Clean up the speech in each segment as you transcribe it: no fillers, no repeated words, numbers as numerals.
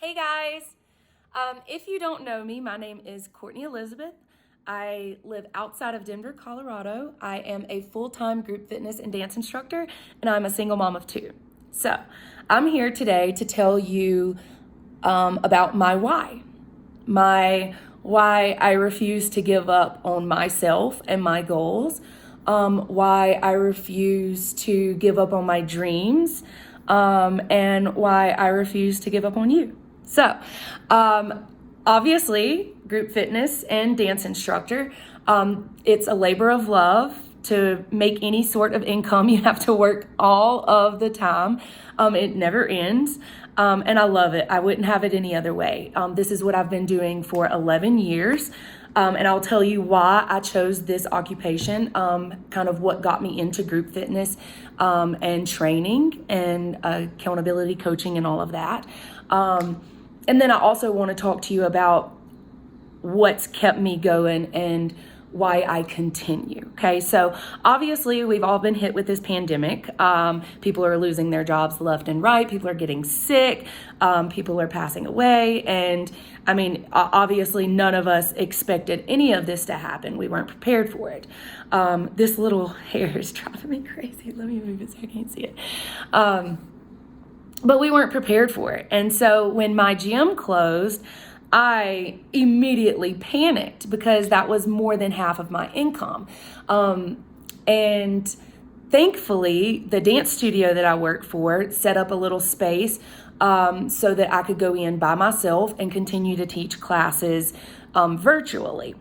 Hey guys! If you don't know me, my name is Courtney Elizabeth. I live outside of Denver, Colorado. I am a full-time group fitness and dance instructor, and I'm a single mom of two. So I'm here today to tell you about my why I refuse to give up on myself and my goals, why I refuse to give up on my dreams, and why I refuse to give up on you. So, obviously, group fitness and dance instructor, it's a labor of love. To make any sort of income, you have to work all of the time. It never ends. And I love it. I wouldn't have it any other way. This is what I've been doing for 11 years. And I'll tell you why I chose this occupation, kind of what got me into group fitness and training and accountability coaching and all of that. And then I also want to talk to you about what's kept me going and why I continue. Okay, so obviously we've all been hit with this pandemic. People are losing their jobs left and right. People are getting sick. People are passing away. And I mean, obviously none of us expected any of this to happen. We weren't prepared for it. This little hair is driving me crazy. Let me move it so I can't see it. But we weren't prepared for it. And so when my gym closed, I immediately panicked because that was more than half of my income. And thankfully, the dance studio that I worked for set up a little space so that I could go in by myself and continue to teach classes virtually.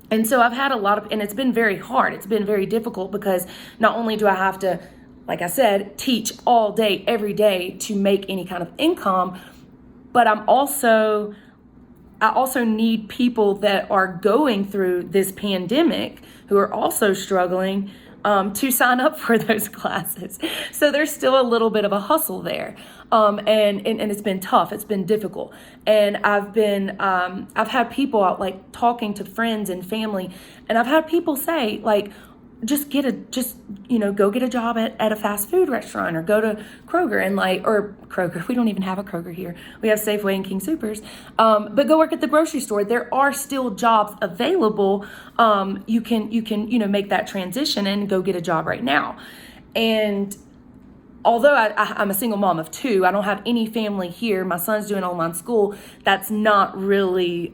And so I've had and it's been very hard. It's been very difficult because not only do I have to, like I said, teach all day, every day to make any kind of income, but I also need people that are going through this pandemic who are also struggling to sign up for those classes. So there's still a little bit of a hustle there. And it's been tough. It's been difficult. And I've had people out like talking to friends and family, and I've had people say like, go get a job at a fast food restaurant or go to Kroger or Kroger. We don't even have a Kroger here. We have Safeway and King Soopers. But go work at the grocery store. There are still jobs available. You can make that transition and go get a job right now. And although I'm a single mom of two, I don't have any family here. My son's doing online school. That's not really,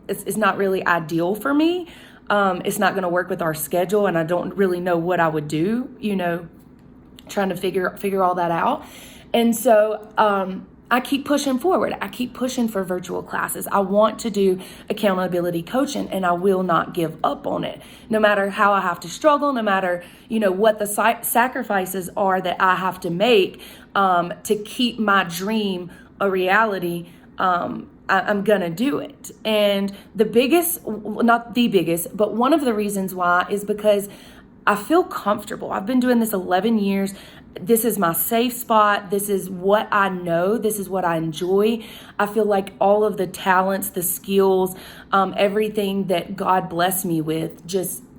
it's not really ideal for me. It's not going to work with our schedule, and I don't really know what I would do, trying to figure all that out. And so I keep pushing forward. I keep pushing for virtual classes. I want to do accountability coaching, and I will not give up on it. No matter how I have to struggle, no matter, what the sacrifices are that I have to make to keep my dream a reality, I'm gonna do it. And not the biggest, but one of the reasons why is because I feel comfortable. I've been doing this 11 years. This is my safe spot. This is what I know. This is what I enjoy. I feel like all of the talents, the skills, everything that God blessed me with,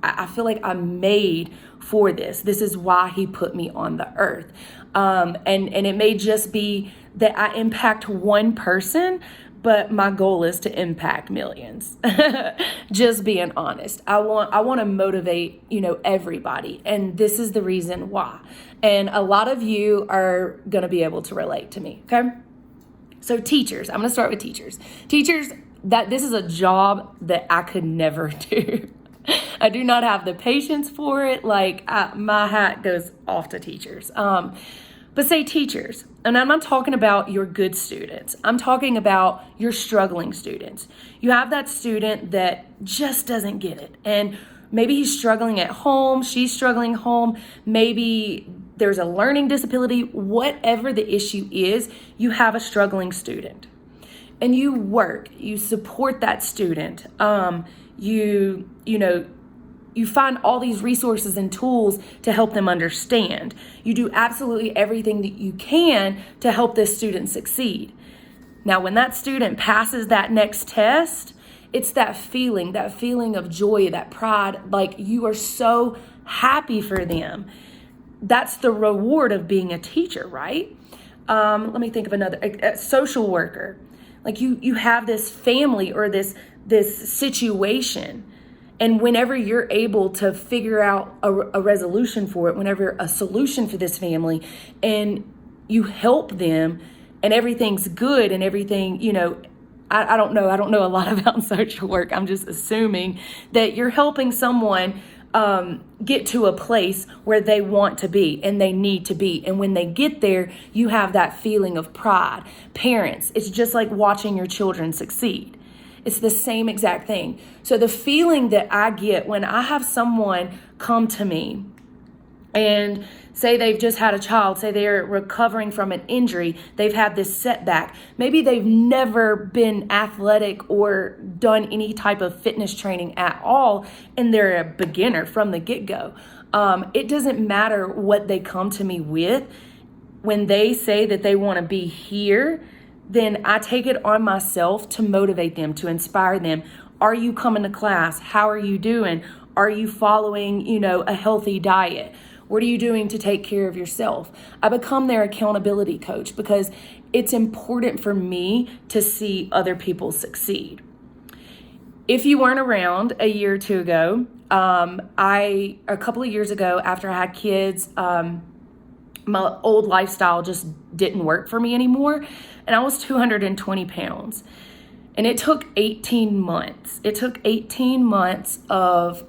I feel like I'm made for this. This is why He put me on the earth. And it may just be that I impact one person, but my goal is to impact millions. Just being honest. I want to motivate, everybody. And this is the reason why. And a lot of you are going to be able to relate to me. Okay. So teachers, I'm going to start with teachers. Teachers, this is a job that I could never do. I do not have the patience for it. My hat goes off to teachers. But say teachers, and I'm not talking about your good students. I'm talking about your struggling students. You have that student that just doesn't get it. And maybe he's struggling at home, she's struggling at home. Maybe there's a learning disability. Whatever the issue is, you have a struggling student. And you support that student. You find all these resources and tools to help them understand. You do absolutely everything that you can to help this student succeed. Now, when that student passes that next test, it's that feeling of joy, that pride, like you are so happy for them. That's the reward of being a teacher, right? let me think of another, a social worker. Like you have this family or this situation, and whenever you're able to figure out a resolution for it, whenever a solution for this family, and you help them, and everything's good and everything, I don't know a lot about social work. I'm just assuming that you're helping someone get to a place where they want to be and they need to be. And when they get there, you have that feeling of pride. Parents, it's just like watching your children succeed. It's the same exact thing. So the feeling that I get when I have someone come to me and say they've just had a child, say they're recovering from an injury, they've had this setback. Maybe they've never been athletic or done any type of fitness training at all, and they're a beginner from the get-go. It doesn't matter what they come to me with. When they say that they want to be here, then I take it on myself to motivate them, to inspire them. Are you coming to class? How are you doing? Are you following, a healthy diet? What are you doing to take care of yourself? I become their accountability coach because it's important for me to see other people succeed. If you weren't around a year or two ago, a couple of years ago after I had kids, my old lifestyle just didn't work for me anymore. And I was 220 pounds. And it took 18 months. It took 18 months of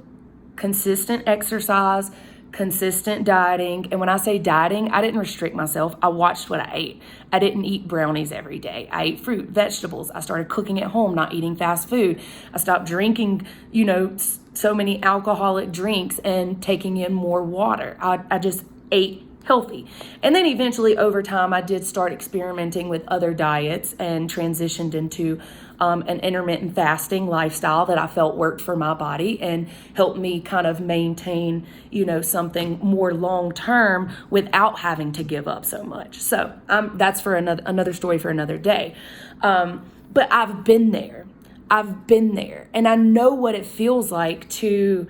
consistent exercise, consistent dieting. And when I say dieting, I didn't restrict myself. I watched what I ate. I didn't eat brownies every day. I ate fruit, vegetables. I started cooking at home, not eating fast food. I stopped drinking, so many alcoholic drinks and taking in more water. I just ate healthy. And then eventually over time, I did start experimenting with other diets and transitioned into an intermittent fasting lifestyle that I felt worked for my body and helped me kind of maintain, something more long-term without having to give up so much. So that's for another story for another day. But I've been there. And I know what it feels like to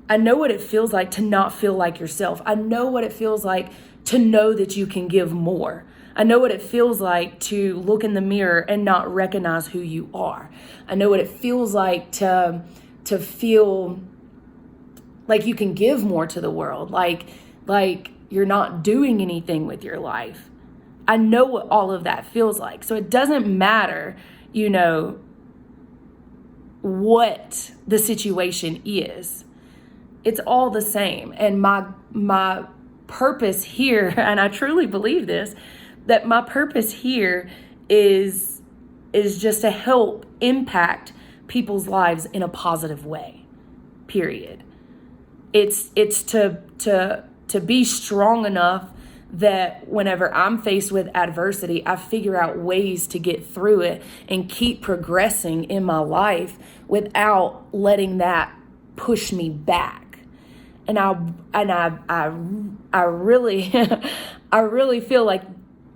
not feel like yourself. I know what it feels like to know that you can give more. I know what it feels like to look in the mirror and not recognize who you are. I know what it feels like to feel like you can give more to the world, like you're not doing anything with your life. I know what all of that feels like. So it doesn't matter, what the situation is. It's all the same. And my purpose here, and I truly believe this, that my purpose here is just to help impact people's lives in a positive way, period. It's to be strong enough that whenever I'm faced with adversity, I figure out ways to get through it and keep progressing in my life without letting that push me back. And I really I really feel like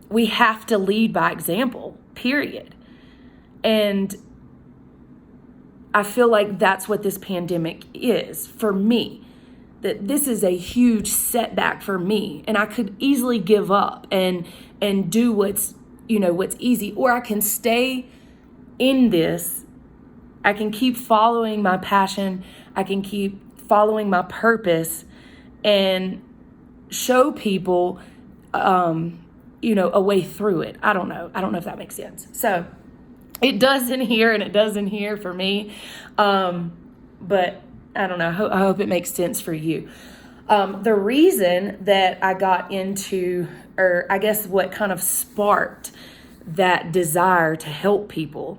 we have to lead by example, period. And I feel like that's what this pandemic is for me. That this is a huge setback for me, and I could easily give up and do what's easy, or I can stay in this. I can keep following my passion. I can keep following my purpose and show people, a way through it. I don't know if that makes sense. So it does in here and it does in here for me. But I don't know. I hope it makes sense for you. The reason that I got into, or I guess what kind of sparked that desire to help people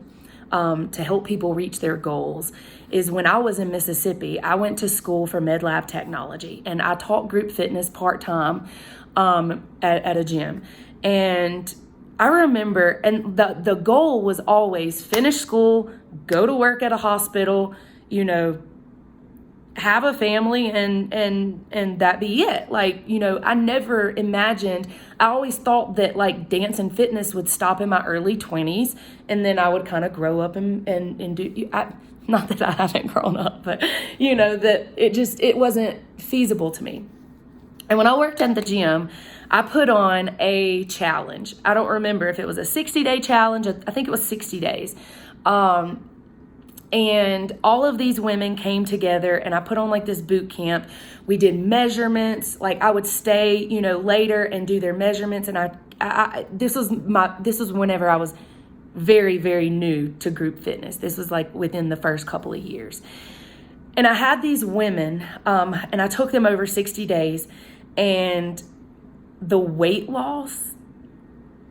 reach their goals, is when I was in Mississippi. I went to school for med lab technology, and I taught group fitness part-time at a gym. And I remember, and the goal was always finish school, go to work at a hospital, have a family, and that be it. I never imagined, I always thought that dance and fitness would stop in my early 20s, and then I would kind of grow up and do, not that I haven't grown up, but that it wasn't feasible to me. And when I worked at the gym, I put on a challenge. I don't remember if it was a 60-day challenge. I think it was 60 days. And all of these women came together, and I put on like this boot camp. We did measurements. Like I would stay, later and do their measurements. And this was whenever I was very, very new to group fitness. This was like within the first couple of years. And I had these women, and I took them over 60 days, and the weight loss,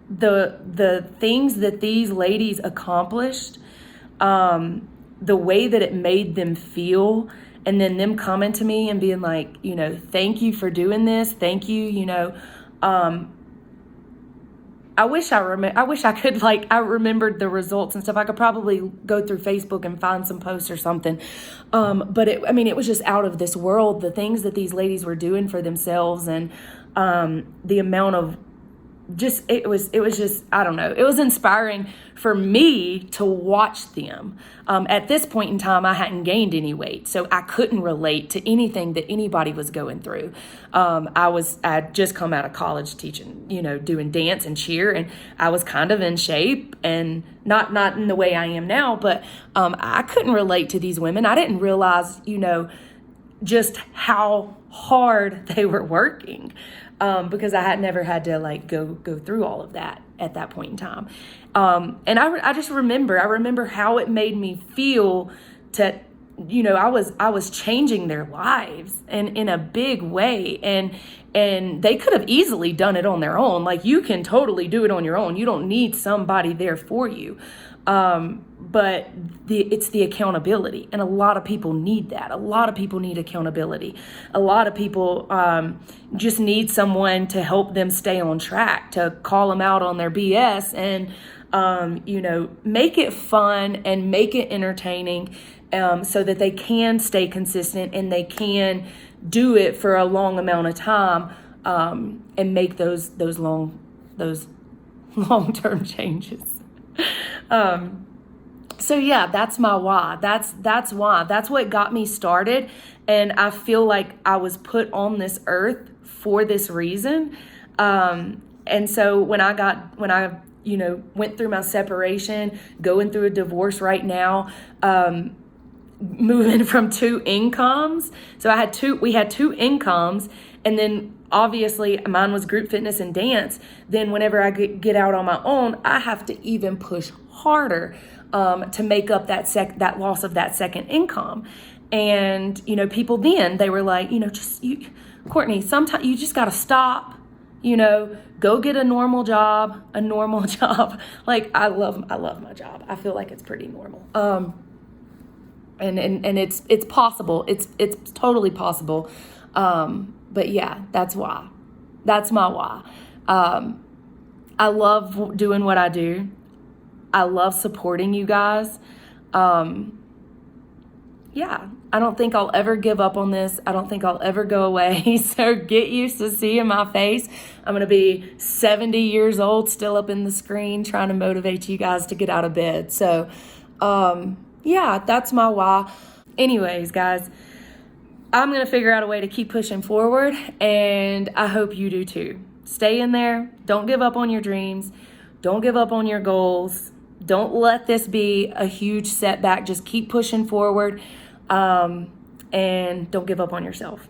the things that these ladies accomplished, the way that it made them feel, and then them coming to me and being like, thank you for doing this. Thank you. I wish I could, I remembered the results and stuff. I could probably go through Facebook and find some posts or something. But it was just out of this world, the things that these ladies were doing for themselves, and the amount of it was just, I don't know. It was inspiring for me to watch them. At this point in time, I hadn't gained any weight, so I couldn't relate to anything that anybody was going through. I'd just come out of college teaching, doing dance and cheer, and I was kind of in shape, and not in the way I am now, but I couldn't relate to these women. I didn't realize, just how hard they were working. Because I had never had to go through all of that at that point in time. And I just remember how it made me feel to, I was changing their lives and in a big way. And they could have easily done it on their own. Like, you can totally do it on your own. You don't need somebody there for you. But it's the accountability, and a lot of people need that. A lot of people need accountability. A lot of people just need someone to help them stay on track, to call them out on their BS, and make it fun and make it entertaining, so that they can stay consistent and they can do it for a long amount of time, and make those long-term changes. So yeah, that's my why. That's why. That's what got me started. And I feel like I was put on this earth for this reason. And so when I went through my separation, going through a divorce right now, moving from two incomes. So we had two incomes, and then obviously mine was group fitness and dance. Then whenever I get out on my own, I have to even push harder to make up that loss of that second income. And people then, they were like, Courtney, sometimes you just got to stop, go get a normal job. Like, I love my job. I feel like it's pretty normal. And it's possible. It's totally possible. But yeah, that's why. That's my why. I love doing what I do. I love supporting you guys. Yeah, I don't think I'll ever give up on this. I don't think I'll ever go away. So get used to seeing my face. I'm going to be 70 years old, still up in the screen, trying to motivate you guys to get out of bed. So, yeah, that's my why. Anyways, guys, I'm going to figure out a way to keep pushing forward, and I hope you do too. Stay in there. Don't give up on your dreams. Don't give up on your goals. Don't let this be a huge setback. Just keep pushing forward, and don't give up on yourself.